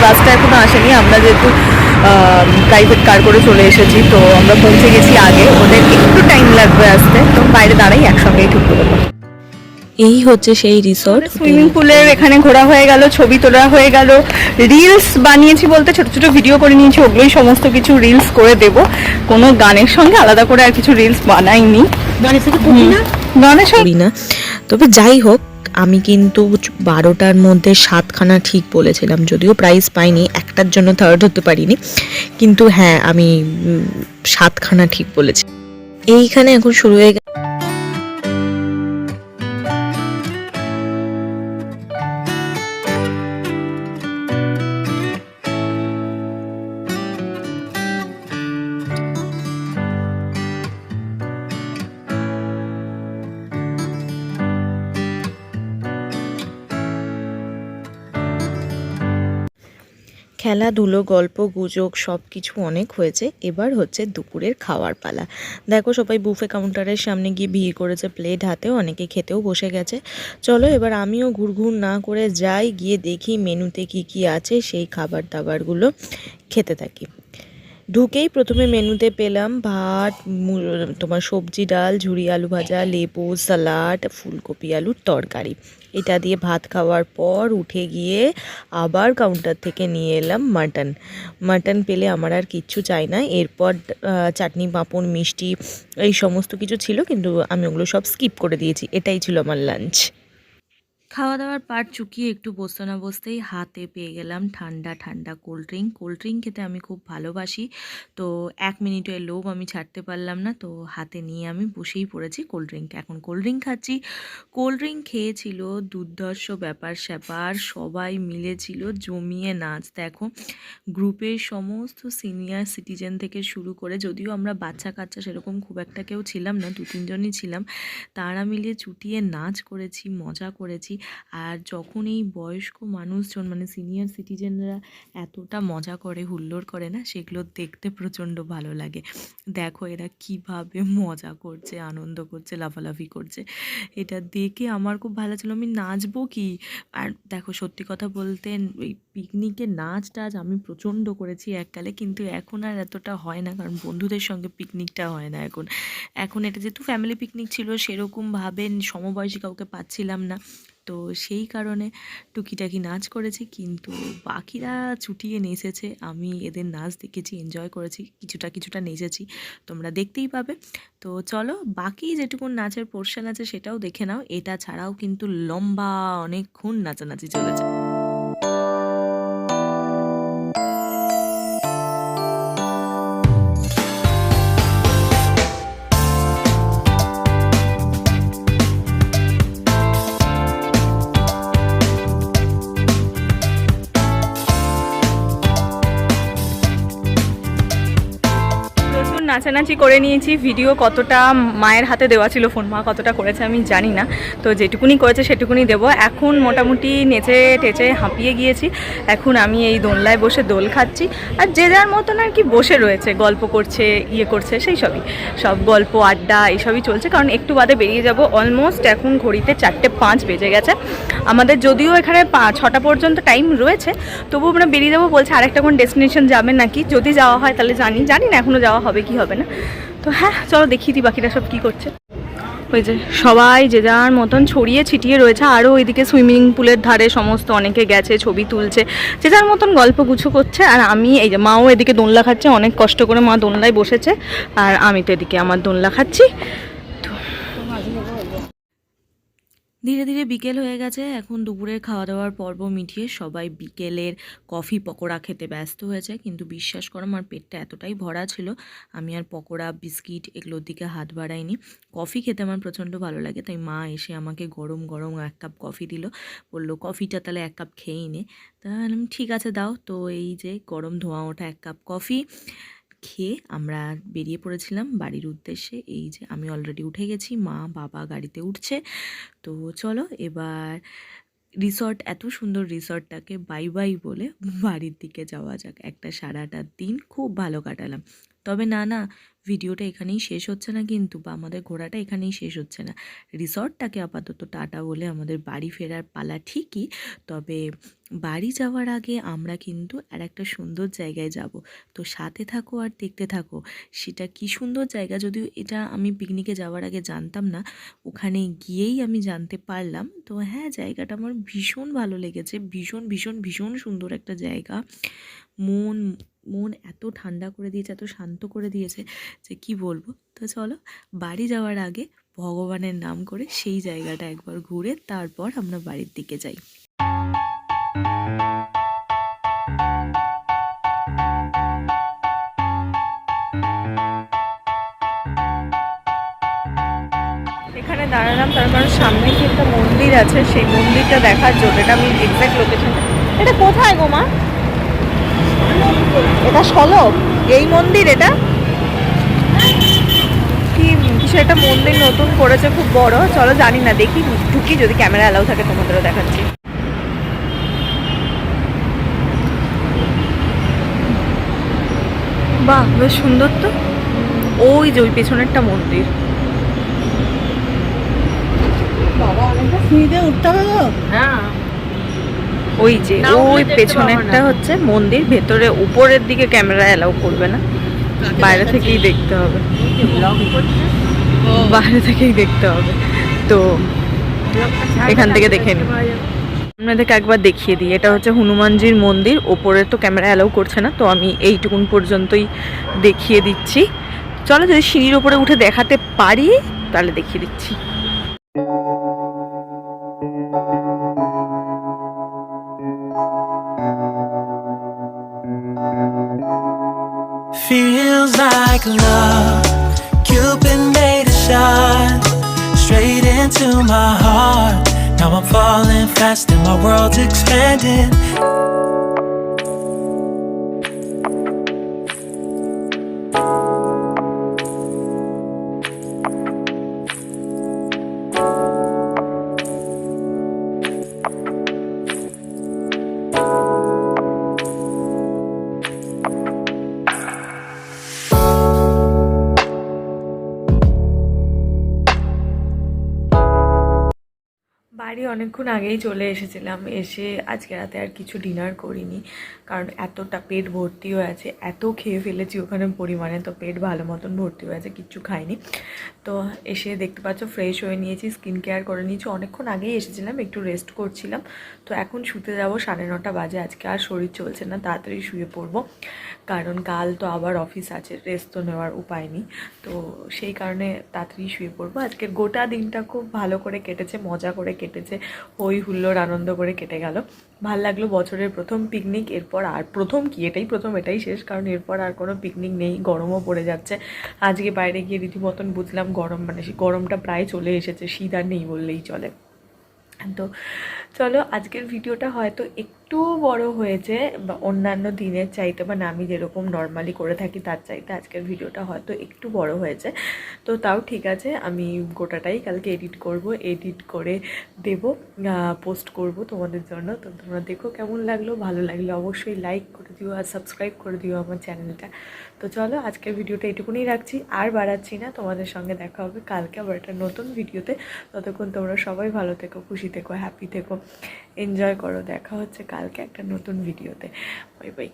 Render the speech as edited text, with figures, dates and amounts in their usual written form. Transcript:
বাসটা এখনো আসেনি। আমরা যেহেতু প্রাইভেট কার করে চলে এসেছি, তো আমরা পৌঁছে গেছি আগে, ওদের একটু টাইম লাগবে আসতে। তো বাইরে দাঁড়াই, একসঙ্গেই ঢুকতে দেবো। এই হচ্ছে সেই রিসর্ট। সুইমিং পুলের এখানে ঘোরা হয়ে গেল, ছবি তোলা হয়ে গেল, রিলস বানিয়েছি বলতে ছোট ছোট ভিডিও করে নিয়েছি, ওগুলোই সমস্ত কিছু রিলস করে দেব। কোনো গানের সঙ্গে আলাদা করে আর কিছু রিলস বানাইনি, গানের সঙ্গে করি না। তবে যাই হোক, আমি কিন্তু 12টার মধ্যে 7খানা ঠিক বলেছিলাম, যদিও প্রাইজ পাইনি, একটার জন্য থার্ড হতে পারিনি, কিন্তু হ্যাঁ আমি 7খানা ঠিক বলেছি। এইখানে এখন শুরু হয়ে গেছে খেলাধুলো, গল্প গুজব সব কিছু অনেক হয়েছে। এবার হচ্ছে দুপুরের খাওয়ার পালা। দেখো সবাই বুফে কাউন্টারের সামনে গিয়ে ভিড় করেছে, প্লেট হাতেও, অনেকে খেতেও বসে গেছে। চলো এবার আমিও ঘুরঘুর না করে যাই, গিয়ে দেখি মেনুতে কি কি আছে, সেই খাবার দাবারগুলো খেতে থাকি। ঢুকেই প্রথমে মেনুতে পেলাম ভাত, তোমার সবজি, ডাল, ঝুরি আলু ভাজা, লেবু, স্যালাড, ফুলকপি আলুর তরকারি। এটা দিয়ে ভাত খাওয়ার পর উঠে গিয়ে আবার কাউন্টার থেকে নিয়ে এলাম মাটন। মাটন পেলে আমার আর কিচ্ছু চাই না। এরপর চাটনি, পাঁপড়, মিষ্টি এই সমস্ত কিছু ছিল, কিন্তু আমি ওগুলো সব স্কিপ করে দিয়েছি। এটাই ছিল আমার লাঞ্চ। খাওয়া দাওয়ার পাট চুকিয়ে একটু বসতে না বসতেই হাতে পেয়ে গেলাম ঠান্ডা ঠান্ডা কোল্ড ড্রিঙ্ক। কোল্ড ড্রিঙ্ক খেতে আমি খুব ভালোবাসি, তো 1 মিনিটের লোভ আমি ছাড়তে পারলাম না, তো হাতে নিয়ে আমি বসেই পড়েছি কোল্ড ড্রিঙ্ক। এখন কোল্ড ড্রিঙ্ক খাচ্ছি। কোল্ড ড্রিঙ্ক খেয়েছিল দুর্ধর্ষ ব্যাপার স্যাপার, সবাই মিলেছিল জমিয়ে নাচ। দেখো গ্রুপের সমস্ত সিনিয়র সিটিজেন থেকে শুরু করে, যদিও আমরা বাচ্চা কাচ্চা সেরকম খুব একটা কেউ ছিলাম না, 2-3জনই ছিলাম, তারা মিলে চুটিয়ে নাচ করেছি, মজা করেছি। আর যখন এই বয়স্ক মানুষজন মানে সিনিয়র সিটিজেনরা এতটা মজা করে, হুল্লোড় করে না, সেগুলো দেখতে প্রচণ্ড ভালো লাগে। দেখো এরা কিভাবে মজা করছে, আনন্দ করছে, লাফালাফি করছে, এটা দেখে আমার খুব ভালো ছিল। আমি নাচবো কি? আর দেখো সত্যি কথা বলতে ওই পিকনিকে নাচ টাচ আমি প্রচণ্ড করেছি এককালে, কিন্তু এখন আর এতটা হয় না, কারণ বন্ধুদের সঙ্গে পিকনিকটা হয় না এখন। এখন এটা যেহেতু ফ্যামিলি পিকনিক ছিল, সেরকমভাবে সমবয়সী কাউকে পাচ্ছিলাম না, তো সেই কারণে টুকিটাকি নাচ করেছি, কিন্তু বাকিরা চুটিয়ে নেচেছে। আমি এদের নাচ দেখেছি, এনজয় করেছি, কিছুটা কিছুটা নেচেছি, তোমরা দেখতেই পাবে। তো চলো বাকি যেটুকু নাচের পোর্শন আছে সেটাও দেখে নাও। এটা ছাড়াও কিন্তু লম্বা অনেকক্ষণ নাচানাচি চলেছে। নাচানাচি করে নিয়েছি। ভিডিও কতটা মায়ের হাতে দেওয়া ছিল, ফোন মা কতটা করেছে আমি জানি না, তো যেটুকুনি করেছে সেটুকুনি দেবো। এখন মোটামুটি নেচে টেচে হাঁপিয়ে গিয়েছি। এখন আমি এই দোলনায় বসে দোল খাচ্ছি, আর যে যার মতন আর কি বসে রয়েছে, গল্প করছে, ইয়ে করছে, সেই সবই, সব গল্প আড্ডা এইসবই চলছে। কারণ একটু বাদে বেরিয়ে যাব, অলমোস্ট এখন ঘড়িতে 4:05 বেজে গেছে আমাদের। যদিও এখানে 6টা পর্যন্ত টাইম রয়েছে, তবু আমরা বেরিয়ে যাবো বলছে। আরেকটা কোন ডেস্টিনেশন যাবেন নাকি, যদি যাওয়া হয় তাহলে জানি না এখনও যাওয়া হবে কি হবে না। তো হ্যাঁ চলো দেখিয়ে দিই বাকিরা সব কী করছে। ওই যে সবাই যে যার মতন ছড়িয়ে ছিটিয়ে রয়েছে, আরও ওইদিকে সুইমিং পুলের ধারে সমস্ত অনেকে গেছে, ছবি তুলছে, যে যার মতন গল্প গুছো করছে। আর আমি এই যে মাও এদিকে দোলনা খাচ্ছে, অনেক কষ্ট করে মা দোলনায় বসেছে, আর আমি তো এদিকে আমার দোলনা খাচ্ছি। ধীরে ধীরে বিকেল হয়ে গেছে। এখন দুপুরের খাওয়া দাওয়ার পর্ব মিটিয়ে সবাই বিকেলের কফি পকোড়া খেতে ব্যস্ত হয়েছে, কিন্তু বিশ্বাস করো আমার পেটটা এতটাই ভরা ছিল, আমি আর পকোড়া বিস্কিট এগুলোর দিকে হাত বাড়াইনি। কফি খেতে আমার প্রচণ্ড ভালো লাগে, তাই মা এসে আমাকে গরম গরম 1 কাপ কফি দিল, বললো কফিটা তাহলে 1 কাপ খেয়েই নে। তাহলে আমি ঠিক আছে দাও। তো এই যে গরম ধোঁয়া ওঠা 1 কাপ কফি খেয়ে আমরা বেরিয়ে পড়েছিলাম বাড়ির উদ্দেশ্যে। এই যে আমি অলরেডি উঠে গেছি, মা বাবা গাড়িতে উঠছে। তো চলো এবার রিসর্ট, এত সুন্দর রিসর্টটাকে বাই বাই বলে বাড়ির দিকে যাওয়া যাক। একটা সারাটা দিন খুব ভালো কাটালাম। তবে না না, ভিডিওটা এখানেই শেষ হচ্ছে না কিন্তু, বা আমাদের ঘোরাটা এখানেই শেষ হচ্ছে না। রিসর্টটাকে আপাতত টাটা বলে আমাদের বাড়ি ফেরার পালা ঠিকই, তবে বাড়ি যাওয়ার আগে আমরা কিন্তু আর একটা সুন্দর জায়গায় যাব। তো সাথে থাকো আর দেখতে থাকো সেটা কি সুন্দর জায়গা, যদিও এটা আমি পিকনিকে যাওয়ার আগে জানতাম না, ওখানে গিয়েই আমি জানতে পারলাম। তো হ্যাঁ, জায়গাটা আমার ভীষণ ভালো লেগেছে, ভীষণ ভীষণ ভীষণ সুন্দর একটা জায়গা। মন মন এত ঠান্ডা করে দিয়েছে, এত শান্ত করে দিয়েছে যে কি বলবো। তো চলো বাড়ি যাওয়ার আগে ভগবানের নাম করে সেই জায়গাটা একবার ঘুরে তারপর আমরা বাড়ির দিকে যাই। এখানে দাঁড়ালাম তার কারণ সামনে কি একটা মন্দির আছে, সেই মন্দিরটা দেখার জন্য। এটা আমি এক্স্যাক্ট লোকেশন, এটা কোথায় গো মা? এটা সলব এই মন্দির, এটা কি কিছু একটা মন্দির নতুন করেছে খুব বড়। চলো জানি না, দেখি ঢুকি, যদি ক্যামেরা অ্যালাউ থাকে তোমাদেরও দেখাচ্ছি। বাহ, বেশ সুন্দর তো। ওই যে ওই পেছনেরটা মন্দির। বাবা অনেকটা সিঁড়িতে উঠতে হবে তো। হ্যাঁ, ওই যে ওই পেছনেরটা হচ্ছে মন্দির। ভেতরে উপরের দিকে ক্যামেরা অ্যালাউ করবে না, বাইরে থেকেই দেখতে হবে, বাইরে থেকেই দেখতে হবে। তো এখান থেকে দেখে নিই, আপনাদেরকে একবার দেখিয়ে দিই। এটা হচ্ছে হনুমানজির মন্দির, ওপরে তো ক্যামেরা অ্যালাউ করছে না, তো আমি এইটুকুন পর্যন্তই দেখিয়ে দিচ্ছি। চলো, যদি সিঁড়ির ওপরে উঠে দেখাতে পারি তাহলে দেখিয়ে দিচ্ছি। Feels like love, Cupid made a shot straight into my heart. Now I'm falling fast and my world's expanding. বাড়ি অনেকক্ষণ আগেই চলে এসেছিলাম। এসে আজকে রাতে আর কিছু ডিনার করিনি, কারণ এতটা পেট ভর্তি হয়ে আছে, এত খেয়ে ফেলেছি ওখানে পরিমাণে, তো পেট ভালো মতন ভর্তি হয়ে আছে, কিচ্ছু খাইনি। তো এসে দেখতে পাচ্ছ ফ্রেশ হয়ে নিয়েছি, স্কিন কেয়ার করে নিয়েছি। অনেকক্ষণ আগেই এসেছিলাম, একটু রেস্ট করছিলাম। তো এখন শুতে যাব, 9:30 বাজে। আজকে আর শরীর চলছে না, তাড়াতাড়ি শুয়ে পড়বো, কারণ কাল তো আবার অফিস আছে, রেস্ট তো নেওয়ার উপায় নেই। তো সেই কারণে তাড়াতাড়ি শুয়ে পড়বো। আজকের গোটা দিনটা খুব ভালো করে কেটেছে, মজা করে কেটেছে, হই হুল্লোড় আনন্দ করে কেটে গেল। ভাল লাগলো, বছরের প্রথম পিকনিক। এরপর আর প্রথম কি, এটাই প্রথম, এটাই শেষ, কারণ এরপর আর কোনো পিকনিক নেই। গরমও পড়ে যাচ্ছে। আজকে বাইরে গিয়ে রীতিমতন বুঝলাম গরম, মানে গরমটা প্রায় চলে এসেছে, শীত আর নেই বললেই চলে। তো চলো, আজকের ভিডিওটা হয়তো একটু বড় হয়েছে বা অন্যান্য দিনের চাইতে, মানে আমি যেরকম নর্মালি করে থাকি তার চাইতে আজকের ভিডিওটা হয়তো একটু বড় হয়েছে। তো তাও ঠিক আছে, আমি গোটাটাই কালকে এডিট করব, এডিট করে দেব, পোস্ট করব তোমাদের জন্য। তো তোমরা দেখো কেমন লাগলো। ভালো লাগলে অবশ্যই লাইক করে দিও আর সাবস্ক্রাইব করে দিও আমার চ্যানেলটা। তো চলো, আজকের ভিডিওটা এটুকুনি রাখছি, আর বাড়াচ্ছি না। তোমাদের সঙ্গে দেখা হবে কালকে আবার একটা নতুন ভিডিওতে। ততক্ষণ তোমরা সবাই ভালো থেকো, খুশি থেকো, হ্যাপি থেকো, এনজয় করো। দেখা হচ্ছে কালকে একটা নতুন ভিডিওতে। Bye bye.